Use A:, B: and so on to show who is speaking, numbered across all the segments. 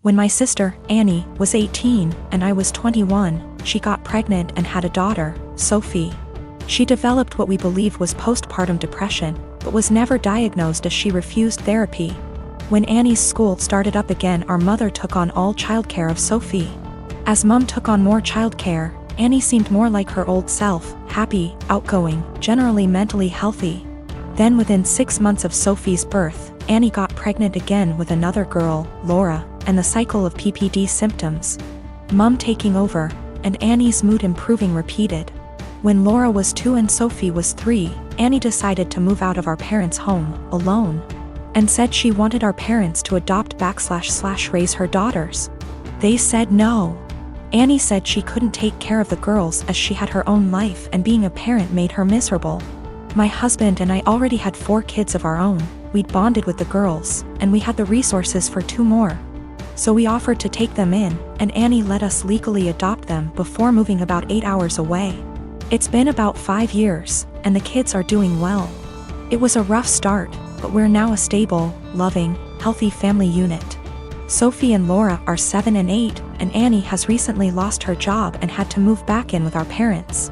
A: When my sister, Annie, was 18 and I was 21, she got pregnant and had a daughter, Sophie. She developed what we believe was postpartum depression, but was never diagnosed as she refused therapy. When Annie's school started up again, our mother took on all childcare of Sophie. As Mum took on more childcare, Annie seemed more like her old self, happy, outgoing, generally mentally healthy. Then within 6 months of Sophie's birth, Annie got pregnant again with another girl, Laura, and the cycle of PPD symptoms. Mum taking over, and Annie's mood improving repeated. When Laura was 2 and Sophie was 3, Annie decided to move out of our parents' home, alone, and said she wanted our parents to adopt/raise her daughters. They said no. Annie said she couldn't take care of the girls as she had her own life and being a parent made her miserable. My husband and I already had 4 kids of our own, we'd bonded with the girls, and we had the resources for 2 more. So we offered to take them in, and Annie let us legally adopt them before moving about 8 hours away. It's been about 5 years, and the kids are doing well. It was a rough start, but we're now a stable, loving, healthy family unit. Sophie and Laura are 7 and 8, and Annie has recently lost her job and had to move back in with our parents.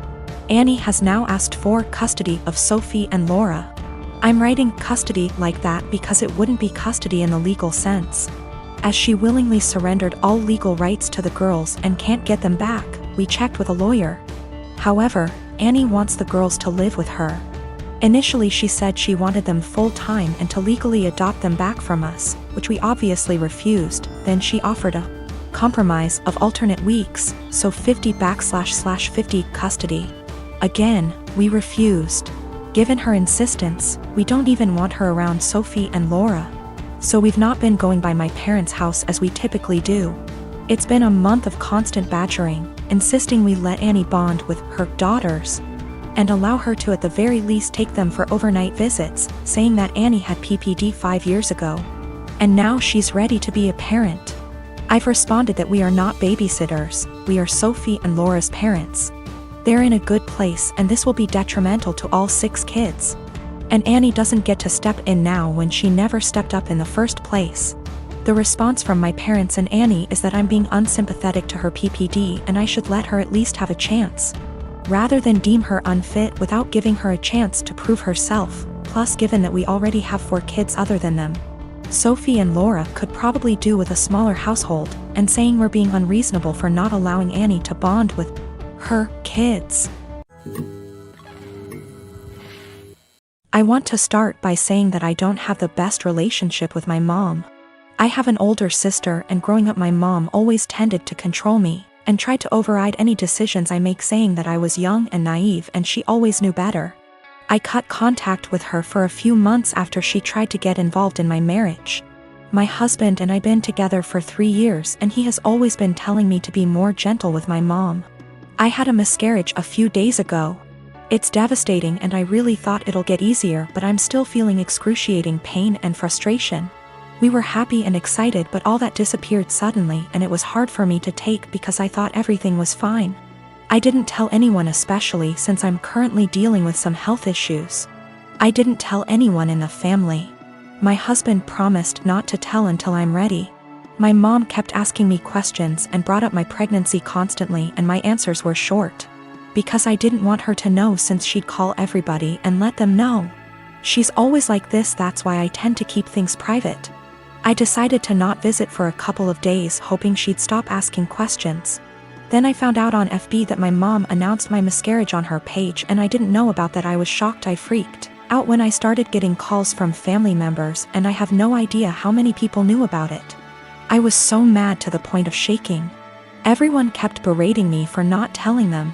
A: Annie has now asked for custody of Sophie and Laura. I'm writing custody like that because it wouldn't be custody in the legal sense. As she willingly surrendered all legal rights to the girls and can't get them back, we checked with a lawyer. However, Annie wants the girls to live with her. Initially she said she wanted them full-time and to legally adopt them back from us, which we obviously refused. Then she offered a compromise of alternate weeks, so 50//50 custody. Again, we refused. Given her insistence, we don't even want her around Sophie and Laura. So we've not been going by my parents' house as we typically do. It's been a month of constant badgering, insisting we let Annie bond with her daughters and allow her to at the very least take them for overnight visits, saying that Annie had PPD 5 years ago. And now she's ready to be a parent. I've responded that we are not babysitters, we are Sophie and Laura's parents. They're in a good place and this will be detrimental to all 6 kids. And Annie doesn't get to step in now when she never stepped up in the first place. The response from my parents and Annie is that I'm being unsympathetic to her PPD and I should let her at least have a chance, rather than deem her unfit without giving her a chance to prove herself. Plus, given that we already have 4 kids other than them, Sophie and Laura could probably do with a smaller household, and saying we're being unreasonable for not allowing Annie to bond with her kids. I want to start by saying that I don't have the best relationship with my mom. I have an older sister, and growing up my mom always tended to control me and tried to override any decisions I make, saying that I was young and naive and she always knew better. I cut contact with her for a few months after she tried to get involved in my marriage. My husband and I've been together for 3 years and he has always been telling me to be more gentle with my mom. I had a miscarriage a few days ago. It's devastating and I really thought it'll get easier, but I'm still feeling excruciating pain and frustration. We were happy and excited, but all that disappeared suddenly and it was hard for me to take because I thought everything was fine. I didn't tell anyone, especially since I'm currently dealing with some health issues. I didn't tell anyone in the family. My husband promised not to tell until I'm ready. My mom kept asking me questions and brought up my pregnancy constantly, and my answers were short. Because I didn't want her to know, since she'd call everybody and let them know. She's always like this, that's why I tend to keep things private. I decided to not visit for a couple of days, hoping she'd stop asking questions. Then I found out on FB that my mom announced my miscarriage on her page and I didn't know about that. I was shocked. I freaked out when I started getting calls from family members, and I have no idea how many people knew about it. I was so mad to the point of shaking. Everyone kept berating me for not telling them.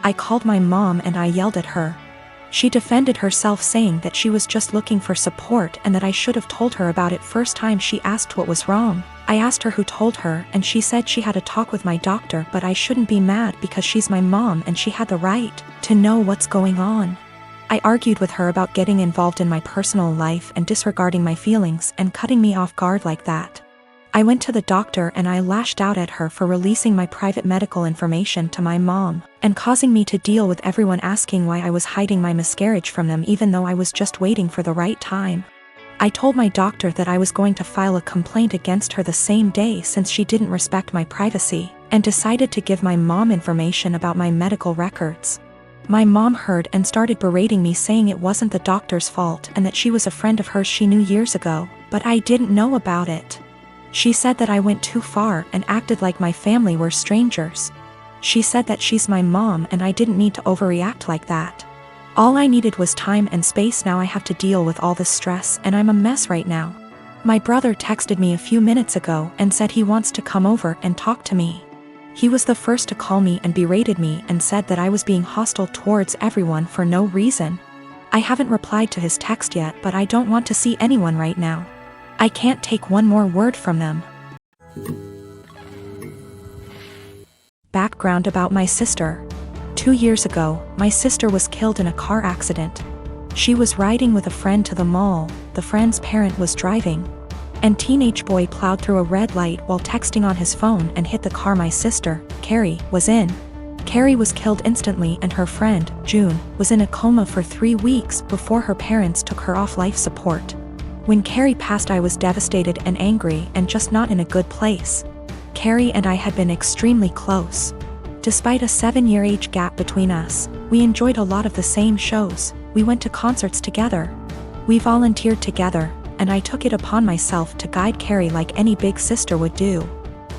A: I called my mom and I yelled at her. She defended herself, saying that she was just looking for support and that I should have told her about it first time she asked what was wrong. I asked her who told her and she said she had a talk with my doctor, but I shouldn't be mad because she's my mom and she had the right to know what's going on. I argued with her about getting involved in my personal life and disregarding my feelings and cutting me off guard like that. I went to the doctor and I lashed out at her for releasing my private medical information to my mom and causing me to deal with everyone asking why I was hiding my miscarriage from them, even though I was just waiting for the right time. I told my doctor that I was going to file a complaint against her the same day since she didn't respect my privacy, and decided to give my mom information about my medical records. My mom heard and started berating me, saying it wasn't the doctor's fault and that she was a friend of hers she knew years ago, but I didn't know about it. She said that I went too far and acted like my family were strangers. She said that she's my mom and I didn't need to overreact like that. All I needed was time and space. Now I have to deal with all this stress and I'm a mess right now. My brother texted me a few minutes ago and said he wants to come over and talk to me. He was the first to call me and berated me and said that I was being hostile towards everyone for no reason. I haven't replied to his text yet, but I don't want to see anyone right now. I can't take one more word from them. Background about my sister. 2 years ago, my sister was killed in a car accident. She was riding with a friend to the mall, the friend's parent was driving, and teenage boy plowed through a red light while texting on his phone and hit the car my sister, Carrie, was in. Carrie was killed instantly and her friend, June, was in a coma for 3 weeks before her parents took her off life support. When Carrie passed, I was devastated and angry and just not in a good place. Carrie and I had been extremely close. Despite a 7-year age gap between us, we enjoyed a lot of the same shows, we went to concerts together. We volunteered together, and I took it upon myself to guide Carrie like any big sister would do.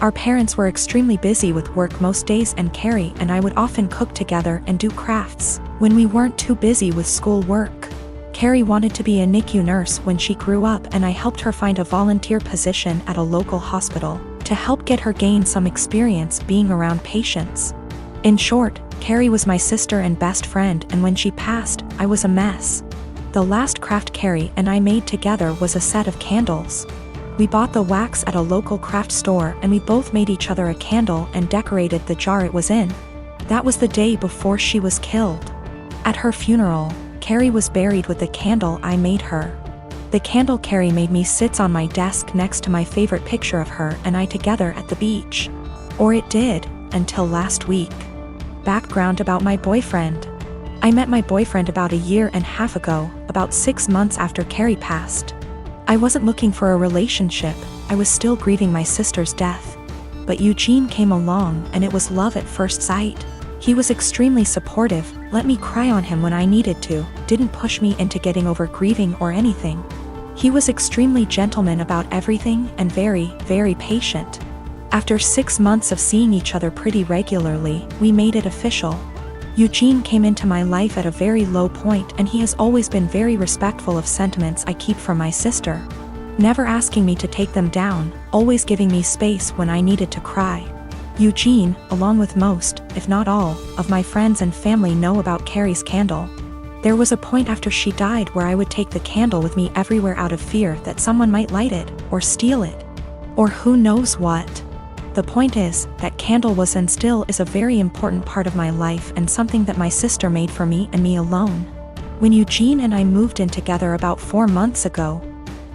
A: Our parents were extremely busy with work most days, and Carrie and I would often cook together and do crafts when we weren't too busy with school work. Carrie wanted to be a NICU nurse when she grew up, and I helped her find a volunteer position at a local hospital to help get her gain some experience being around patients. In short, Carrie was my sister and best friend, and when she passed, I was a mess. The last craft Carrie and I made together was a set of candles. We bought the wax at a local craft store and we both made each other a candle and decorated the jar it was in. That was the day before she was killed. At her funeral, Carrie was buried with the candle I made her. The candle Carrie made me sits on my desk next to my favorite picture of her and I together at the beach. Or it did, until last week. Background about my boyfriend. I met my boyfriend about 1.5 years ago, about 6 months after Carrie passed. I wasn't looking for a relationship, I was still grieving my sister's death. But Eugene came along and it was love at first sight. He was extremely supportive, let me cry on him when I needed to, didn't push me into getting over grieving or anything. He was extremely gentleman about everything and very, very patient. After 6 months of seeing each other pretty regularly, we made it official. Eugene came into my life at a very low point and he has always been very respectful of sentiments I keep from my sister. Never asking me to take them down, always giving me space when I needed to cry. Eugene, along with most, if not all, of my friends and family know about Carrie's candle. There was a point after she died where I would take the candle with me everywhere out of fear that someone might light it, or steal it. Or who knows what. The point is, that candle was and still is a very important part of my life and something that my sister made for me and me alone. When Eugene and I moved in together about 4 months ago,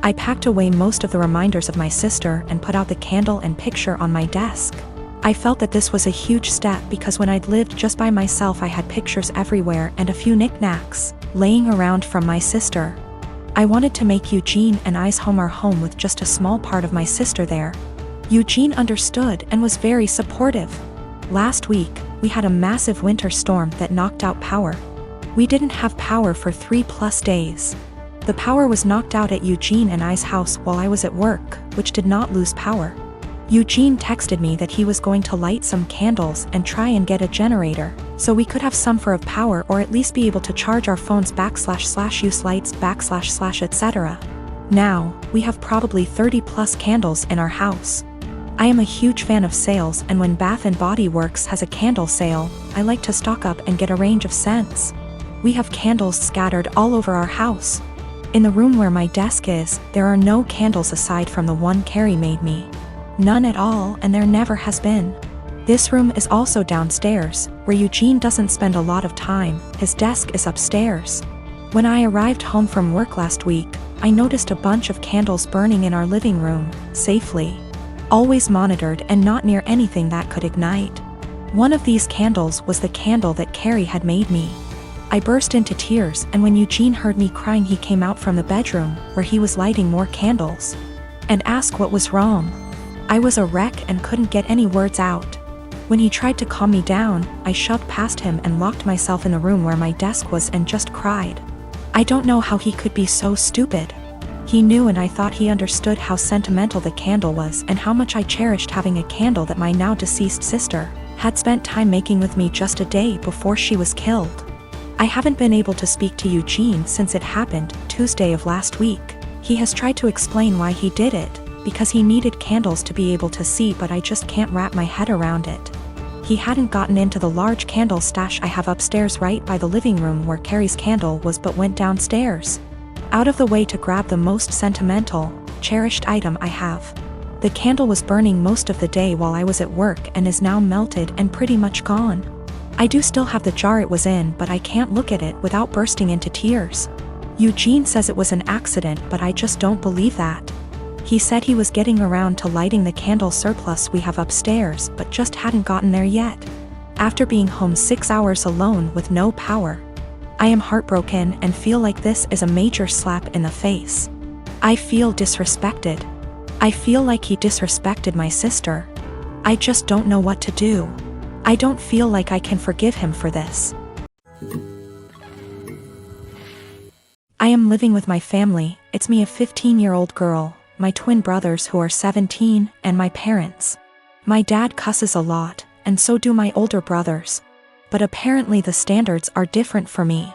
A: I packed away most of the reminders of my sister and put out the candle and picture on my desk. I felt that this was a huge step because when I'd lived just by myself I had pictures everywhere and a few knickknacks laying around from my sister. I wanted to make Eugene and I's home our home with just a small part of my sister there. Eugene understood and was very supportive. Last week, we had a massive winter storm that knocked out power. We didn't have power for 3+ days. The power was knocked out at Eugene and I's house while I was at work, which did not lose power. Eugene texted me that he was going to light some candles and try and get a generator, so we could have some for of power or at least be able to charge our phones / use lights / etc. Now, we have probably 30+ candles in our house. I am a huge fan of sales, and when Bath & Body Works has a candle sale, I like to stock up and get a range of scents. We have candles scattered all over our house. In the room where my desk is, there are no candles aside from the one Carrie made me. None at all, and there never has been. This room is also downstairs, where Eugene doesn't spend a lot of time, his desk is upstairs. When I arrived home from work last week, I noticed a bunch of candles burning in our living room, safely. Always monitored and not near anything that could ignite. One of these candles was the candle that Carrie had made me. I burst into tears, and when Eugene heard me crying, he came out from the bedroom, where he was lighting more candles, and asked what was wrong. I was a wreck and couldn't get any words out. When he tried to calm me down, I shoved past him and locked myself in the room where my desk was and just cried. I don't know how he could be so stupid. He knew, and I thought he understood how sentimental the candle was and how much I cherished having a candle that my now deceased sister had spent time making with me just a day before she was killed. I haven't been able to speak to Eugene since it happened, Tuesday of last week. He has tried to explain why he did it, because he needed candles to be able to see, but I just can't wrap my head around it. He hadn't gotten into the large candle stash I have upstairs right by the living room where Carrie's candle was, but went downstairs, out of the way, to grab the most sentimental, cherished item I have. The candle was burning most of the day while I was at work and is now melted and pretty much gone. I do still have the jar it was in, but I can't look at it without bursting into tears. Eugene says it was an accident, but I just don't believe that. He said he was getting around to lighting the candle surplus we have upstairs, but just hadn't gotten there yet. After being home 6 hours alone with no power, I am heartbroken and feel like this is a major slap in the face. I feel disrespected. I feel like he disrespected my sister. I just don't know what to do. I don't feel like I can forgive him for this. I am living with my family. It's me, a 15-year-old girl, my twin brothers who are 17, and my parents. My dad cusses a lot, and so do my older brothers. But apparently the standards are different for me.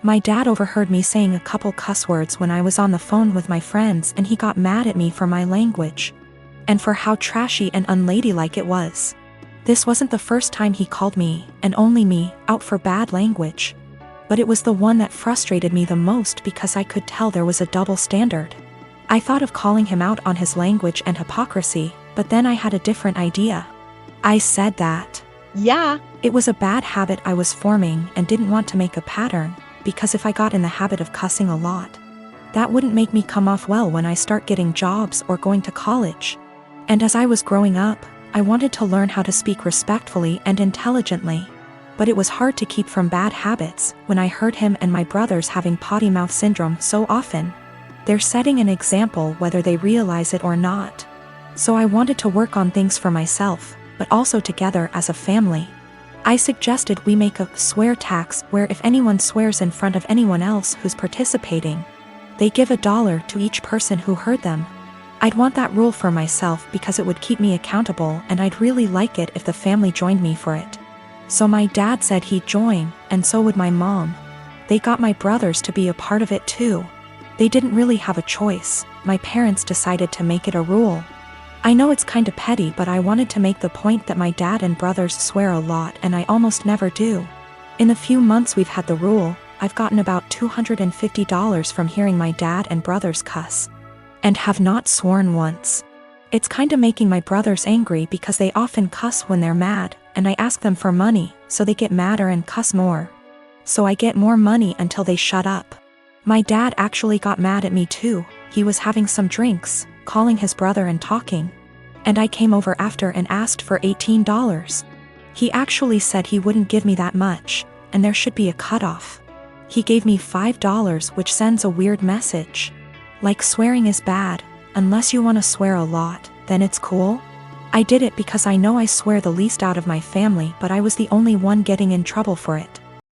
A: My dad overheard me saying a couple cuss words when I was on the phone with my friends, and he got mad at me for my language, and for how trashy and unladylike it was. This wasn't the first time he called me, and only me, out for bad language. But it was the one that frustrated me the most because I could tell there was a double standard. I thought of calling him out on his language and hypocrisy, but then I had a different idea. I said that, yeah, it was a bad habit I was forming and didn't want to make a pattern, because if I got in the habit of cussing a lot, that wouldn't make me come off well when I start getting jobs or going to college. And as I was growing up, I wanted to learn how to speak respectfully and intelligently. But it was hard to keep from bad habits when I heard him and my brothers having potty mouth syndrome so often. They're setting an example whether they realize it or not. So I wanted to work on things for myself, but also together as a family. I suggested we make a swear tax where if anyone swears in front of anyone else who's participating, they give $1 to each person who heard them. I'd want that rule for myself because it would keep me accountable, and I'd really like it if the family joined me for it. So my dad said he'd join, and so would my mom. They got my brothers to be a part of it too. They didn't really have a choice. My parents decided to make it a rule. I know it's kinda petty, but I wanted to make the point that my dad and brothers swear a lot and I almost never do. In the few months we've had the rule, I've gotten about $250 from hearing my dad and brothers cuss, and have not sworn once. It's kinda making my brothers angry because they often cuss when they're mad, and I ask them for money, so they get madder and cuss more. So I get more money until they shut up. My dad actually got mad at me too. He was having some drinks, calling his brother and talking, and I came over after and asked for $18. He actually said he wouldn't give me that much, and there should be a cutoff. He gave me $5, which sends a weird message. Like swearing is bad, unless you want to swear a lot, then it's cool. I did it because I know I swear the least out of my family, but I was the only one getting in trouble for it.